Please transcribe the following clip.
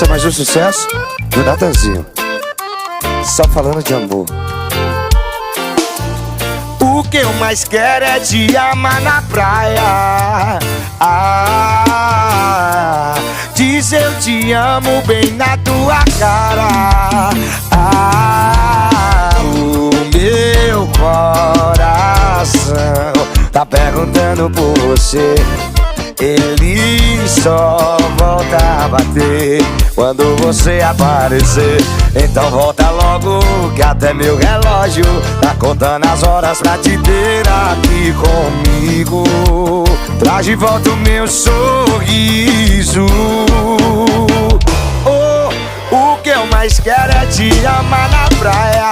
Esse é mais um sucesso do Natanzinho. Só falando de amor. O que eu mais quero é te amar na praia. Diz eu te amo bem na tua cara. O meu coração tá perguntando por você. Ele só volta a bater quando você aparecer. Então volta logo que até meu relógio tá contando as horas pra te ter aqui comigo. Traz de volta o meu sorriso. O que eu mais quero é te amar na praia.